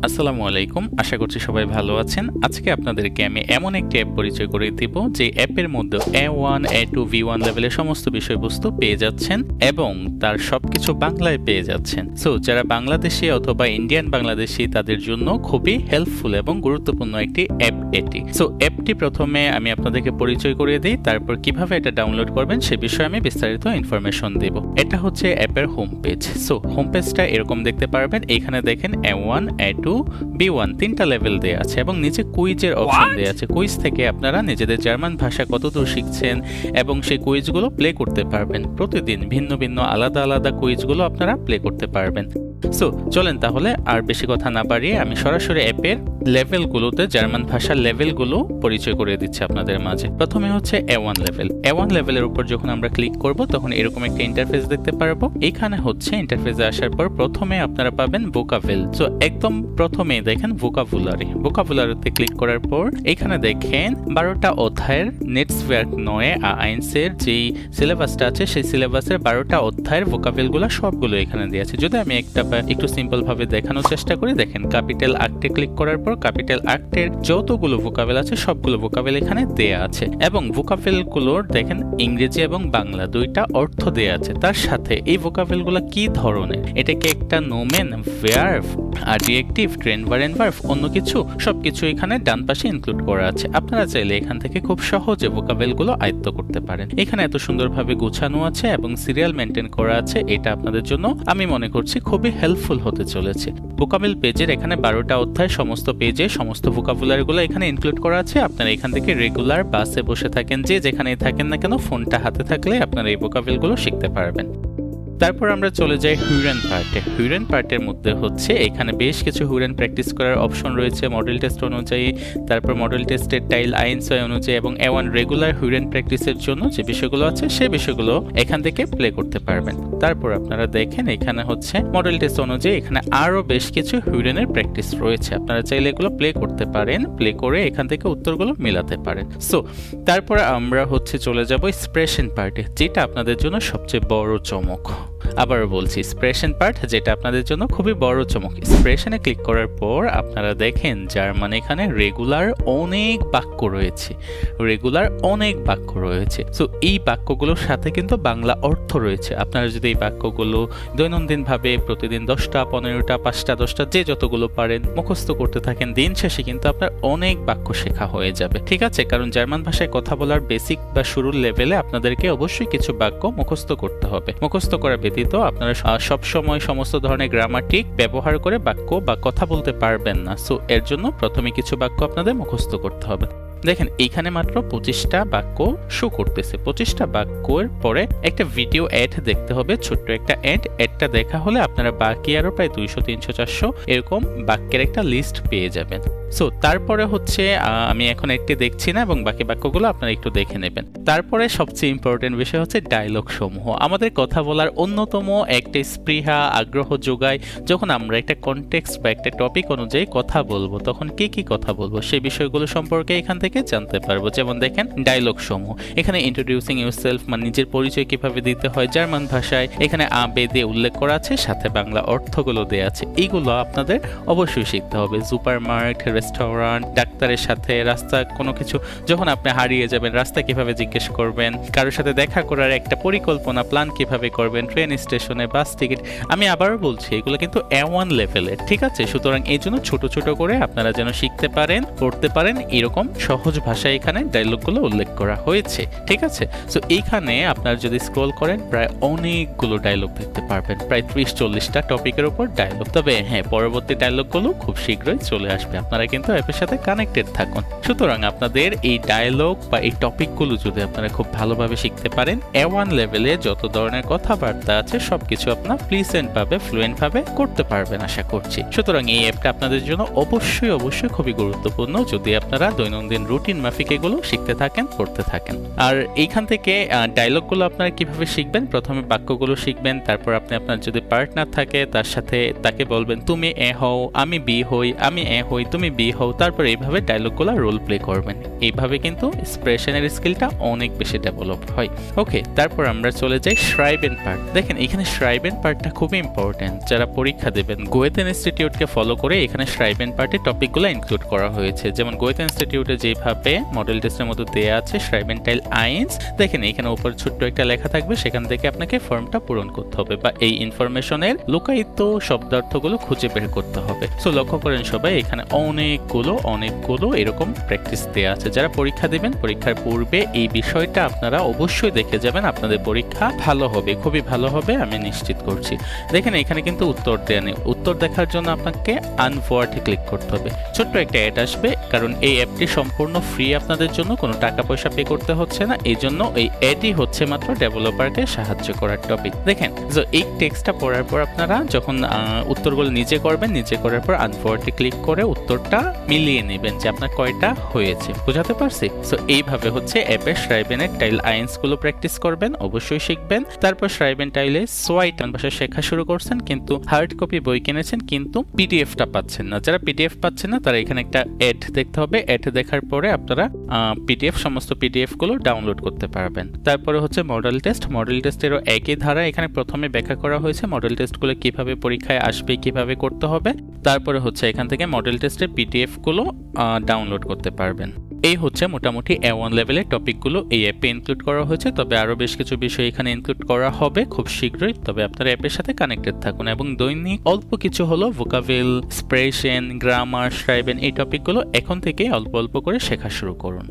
আসসালামু আলাইকুম, আশা করছি সবাই ভালো আছেন। আজকে আপনাদেরকে আমি এমন একটি অ্যাপ পরিচয় করে দিব যে অ্যাপের মধ্যে A1, A2, V1 লেভেলের সমস্ত বিষয়বস্তু পেয়ে যাচ্ছেন এবং তার সবকিছু বাংলায় পেয়ে যাচ্ছেন। সো যারা বাংলাদেশি অথবা ইন্ডিয়ান বাংলাদেশি তাদের জন্য খুবই হেল্পফুল এবং গুরুত্বপূর্ণ একটি অ্যাপ এটি। সো অ্যাপটি প্রথমে আমি আপনাদেরকে পরিচয় করিয়ে দিই, তারপর কিভাবে এটা ডাউনলোড করবেন সে বিষয়ে আমি বিস্তারিত ইনফরমেশন দেব। এটা হচ্ছে অ্যাপের হোম পেজ। সো হোম পেজটা এরকম দেখতে পারবেন। এখানে দেখেন A1, A2, B1 তিনটা লেভেল দেয়া আছে এবং নিচে কুইজের অপশন দেয়া আছে। কুইজ থেকে আপনারা নিজেদের জার্মান ভাষা কতদূর শিখছেন এবং সেই কুইজগুলো প্লে করতে পারবেন। প্রতিদিন ভিন্ন ভিন্ন আলাদা আলাদা কুইজগুলো আপনারা প্লে করতে পারবেন। সো চলেন তাহলে আর বেশি কথা না বাড়িয়ে আমি সরাসরি অ্যাপের লেভেলগুলোতে জার্মান ভাষার লেভেলগুলো পরিচয় করে দিচ্ছি আপনাদের মাঝে। প্রথমে হচ্ছে A1 লেভেল। A1 লেভেলের উপর যখন আমরা ক্লিক করব তখন এরকম একটা ইন্টারফেস দেখতে পারবো। এখানে হচ্ছে ইন্টারফেসে আসার পর প্রথমে আপনারা পাবেন ভোকাবেল। সো একদম প্রথমে দেখেন ভোকাবুলারিতে ক্লিক করার পর এখানে দেখেন 12টা অধ্যায়ের নেটসওয়ার্ক নয় আইনসের যেই সিলেবাসটা আছে সেই সিলেবাসের 12টা অধ্যায়ের ভোকাবেলগুলো সবগুলো এখানে দেওয়া আছে। যদি আমি একটু সিম্পল ভাবে দেখানোর চেষ্টা করি, দেখেন ক্যাপিটাল আর্টে ক্লিক করার পর ক্যাপিটাল আর্টের যতগুলো ভোকাবেল আছে সবগুলো ভোকাবেল এখানে দেয়া আছে এবং ভোকাবেলগুলোর দেখেন ইংরেজি এবং বাংলা দুইটা অর্থ দেয়া আছে। তার সাথে এই ভোকাবেলগুলো কি ধরনের, এটা কি একটা noun, verb, adjective, trend verb, verb, অন্য কিছু, সবকিছু এখানে ডান পাশে ইনক্লুড করা আছে। আপনারা চাইলে এখান থেকে খুব সহজে ভোকাবেলগুলো আয়ত্ত করতে পারেন। এখানে এত সুন্দরভাবে গোছানো আছে এবং সিরিয়াল মেনটেন করা আছে। এটা আপনাদের জন্য আমি মনে করছি খুবই হেল্পফুল হতে চলেছে। ভোকাবেল পেজের এখানে 12টা অধ্যায় সমস্ত পেজে সমস্ত ভোকাবুলারিগুলো এখানে ইনক্লুড করা আছে। আপনারা এখান থেকে রেগুলার বাসে বসে থাকেন, যে যেখানেই থাকেন না কেন ফোনটা হাতে থাকলে আপনারা এই ভোকাবেলগুলো শিখতে পারবেন। তারপর আমরা চলে যাই হুইরেন পার্টে। হুইরেন পার্টের মধ্যে হচ্ছে এখানে বেশ কিছু হুইরেন প্র্যাকটিস করার অপশন রয়েছে মডেল টেস্ট অনুযায়ী, তারপর মডেল টেস্টের টাইল আইনসয় অনুযায়ী এবং A1 রেগুলার হুইরেন প্র্যাকটিসের জন্য যে বিষয়গুলো আছে সেই বিষয়গুলো এখান থেকে প্লে করতে পারবেন। তারপর আপনারা দেখেন এখানে হচ্ছে মডেল টেস্ট অনুযায়ী এখানে আরো বেশ কিছু হুইরেনের প্র্যাকটিস রয়েছে। আপনারা চাইলে এগুলো প্লে করতে পারেন, প্লে করে এখান থেকে উত্তরগুলো মেলাতে পারেন। সো তারপরে আমরা হচ্ছে চলে যাব এক্সপ্রেশন পার্টে, যেটা আপনাদের জন্য সবচেয়ে বড় চমক। আবারও বলছি, এক্সপ্রেশন পার্ট যেটা আপনাদের জন্য খুবই বড় চমক। এক্সপ্রেশনে ক্লিক করার পর আপনারা দেখেন জার্মান এখানে রেগুলার অনেক বাক্য রয়েছে। সো এই বাক্যগুলোর সাথে কিন্তু বাংলা অর্থ রয়েছে। আপনারা যদি এই বাক্যগুলো দৈনন্দিনভাবে প্রতিদিন 10টা, 15টা, 5টা, 10টা যে যতগুলো পারেন মুখস্থ করতে থাকেন, দিন শেষে কিন্তু আপনার অনেক বাক্য শেখা হয়ে যাবে। ঠিক আছে, কারণ জার্মান ভাষায় কথা বলার বেসিক বা শুরুর লেভেলে আপনাদেরকে অবশ্যই কিছু বাক্য মুখস্থ করতে হবে। মুখস্থ করা ব্যতীত আপনারা সব সময় সমস্ত ধরনের গ্রামাটিক ব্যবহার করে বাক্য বা কথা বলতে পারবেন না। সো এর জন্য প্রথমে কিছু বাক্য আপনাদের মুখস্থ করতে হবে। দেখেন এইখানে মাত্র 25টা বাক্য শো করতেছে। 25টা বাক্যের পরে একটা ভিডিও অ্যাড দেখতে হবে, ছোট্ট একটা অ্যাডটা দেখা হলে আপনারা বাকি আরো প্রায় 200, 300, 400 এরকম বাক্যের একটা লিস্ট পেয়ে যাবেন। সো তারপরে হচ্ছে আমি এখন একটি দেখছি না এবং বাকি বাক্যগুলো আপনারা একটু দেখে নেবেন। তারপরে সবচেয়ে ইম্পর্টেন্ট বিষয় হচ্ছে ডায়লগ সমূহ। আমাদের কথা বলার অন্যতম একটা স্পৃহা, আগ্রহ যোগায় যখন আমরা একটা কনটেক্সট বা একটা টপিক অনুযায়ী কথা বলবো, তখন কি কথা বলবো সেই বিষয়গুলো সম্পর্কে এখান থেকে জানতে পারবো। যেমন দেখেন ডায়লগ সমূহ, এখানে ইন্ট্রোডিউসিং ইউরসেলফ মানে নিজের পরিচয় কিভাবে দিতে হয় জার্মান ভাষায়, এখানে আবে দিয়ে উল্লেখ করা আছে, সাথে বাংলা অর্থগুলো দেয়া আছে। এইগুলো আপনাদের অবশ্যই শিখতে হবে। সুপারমার্কেট, রেস্টুরেন্ট, ডাক্তারের সাথে, রাস্তা কোনো কিছু যখন আপনি হারিয়ে যাবেন রাস্তা কিভাবে জিজ্ঞেস করবেন, কারোর সাথে দেখা করার একটা পরিকল্পনা প্ল্যান কিভাবে করবেন, ট্রেন স্টেশনে, বাস টিকিট। আমি আবারও বলছি এগুলো কিন্তু A1 লেভেলের। ঠিক আছে, সুতরাং এই জন্য ছোট ছোট করে আপনারা যেন শিখতে পারেন, পড়তে পারেন, এরকম সহজ ভাষায় এখানে ডায়লগগুলো উল্লেখ করা হয়েছে। ঠিক আছে, সো এইখানে আপনারা যদি স্ক্রল করেন প্রায় অনেকগুলো ডায়লগ দেখতে পারবেন, প্রায় 30-40টা টপিকের উপর ডায়লগ। তবে হ্যাঁ, পরবর্তী ডায়লগগুলো খুব শীঘ্রই চলে আসবে। আপনারা কিন্তু অ্যাপের সাথে কানেক্টেড থাকুন। সুতরাং আপনাদের এই ডায়লগ বা এই টপিকগুলো যদি আপনারা খুব ভালোভাবে শিখতে পারেন, A1 লেভেলে যত ধরনের কথাবার্তা আছে সবকিছু আপনার ফ্লুয়েন্ট ভাবে করতে পারবেন আশা করছি। সুতরাং এই অ্যাপটা আপনাদের জন্য অবশ্যই খুবই গুরুত্বপূর্ণ যদি আপনারা দৈনন্দিন রুটিন মাফিক এগুলো শিখতে থাকেন, পড়তে থাকেন। আর এইখান থেকে ডায়লগগুলো আপনারা কিভাবে শিখবেন, প্রথমে বাক্যগুলো শিখবেন, তারপর আপনি আপনার যদি পার্টনার থাকে তার সাথে তাকে বলবেন তুমি এ হও, আমি বি হই, আমি এ হই, তুমি বি হও, তারপর এইভাবে ডায়লগগুলো রোল প্লে করবেন। এইভাবে কিন্তু এক্সপ্রেশনের স্কিলটা অনেক বেশি ডেভেলপ হয়। ওকে, তারপর আমরা চলে যাই শ্রাইবেন পার্ট। দেখেন এখানে শ্রাইবেন পার্টটা খুবই ইম্পর্টেন্ট। যারা পরীক্ষা দেবেন গোয়েথ ইনস্টিটিউটকে ফলো করে এখানে শ্রাইবেন পার্টে টপিকগুলো ইনক্লুড করা হয়েছে। যেমন গোয়েথ ইনস্টিটিউটে যেভাবে মডেল টেস্টের মধ্যে দেয়া আছে শ্রাইবেন টাইল আইনস, দেখেন এখানে উপর ছোট্ট একটা লেখা থাকবে, সেখান থেকে আপনাকে ফর্মটা পূরণ করতে হবে বা এই ইনফরমেশনের লুকায়িত শব্দার্থগুলো খুঁজে বের করতে হবে। সো লক্ষ্য করেন সবাই, এখানে অনেকগুলো এরকম প্র্যাকটিস দেয়া আছে। যারা পরীক্ষা দিবেন পরীক্ষার পূর্বে এই বিষয়টা আপনারা অবশ্যই দেখে যাবেন, আপনাদের পরীক্ষা ভালো হবে, খুবই ভালো হবে, আমি নিশ্চিত করছি। দেখেন এখানে কিন্তু উত্তর দেয়া নেই। উত্তর দেখার জন্য আপনাকে আনফোয়ার্ডে ক্লিক করতে হবে। ছোট্ট একটা অ্যাড আসবে, কারণ এই অ্যাপটি সম্পূর্ণ ফ্রি আপনাদের জন্য, কোনো টাকা পয়সা পে করতে হচ্ছে না। এই জন্য এই অ্যাডই হচ্ছে মাত্র ডেভেলপারকে সাহায্য করার টপিক। দেখেন এই টেক্সটটা পড়ার পর আপনারা যখন উত্তরগুলো নিজে করবেন, নিজে করার পর আনফোয়ার্ডে ক্লিক করে উত্তরটা মিলিয়ে নেবেন যে আপনার কয়টা হয়েছে। বুঝাতে পারছি? সো এইভাবে হচ্ছে অ্যাপের শ্রাইবেনের টাইল আইনস গুলো প্র্যাকটিস করবেন, অবশ্যই শিখবেন। তারপর শ্রাইবেন টাইলে সোয়াইট ভাষা শেখা শুরু করছেন, কিন্তু হার্ড কপি বই কিনেছেন কিন্তু পিডিএফটা পাচ্ছেন না। যারা পিডিএফ পাচ্ছেন না তারা এখানে একটা অ্যাড দেখতে হবে। অ্যাড দেখার পরে আপনারা সমস্ত পিডিএফ গুলো ডাউনলোড করতে পারবেন। তারপরে হচ্ছে মডেল টেস্ট। মডেল টেস্টেরও একই ধারা এখানে প্রথমে ব্যাখ্যা করা হয়েছে মডেল টেস্টগুলো কিভাবে পরীক্ষায় আসবে, কিভাবে করতে হবে। তারপরে হচ্ছে এখান থেকে মডেল টেস্টের পিডিএফ গুলো ডাউনলোড করতে পারবেন। এই হচ্ছে মোটামুটি A1 লেভেলের টপিকগুলো এই অ্যাপে ইনক্লুড করা হয়েছে। তবে আরও বেশ কিছু বিষয় এখানে ইনক্লুড করা হবে খুব শীঘ্রই। তবে আপনার অ্যাপের সাথে কানেক্টেড থাকুন এবং দৈনিক অল্প কিছু হলো ভোকাবুল, এক্সপ্রেশন, গ্রামার, শ্রাইবেন এই টপিকগুলো এখন থেকে অল্প অল্প করে শেখা শুরু করুন।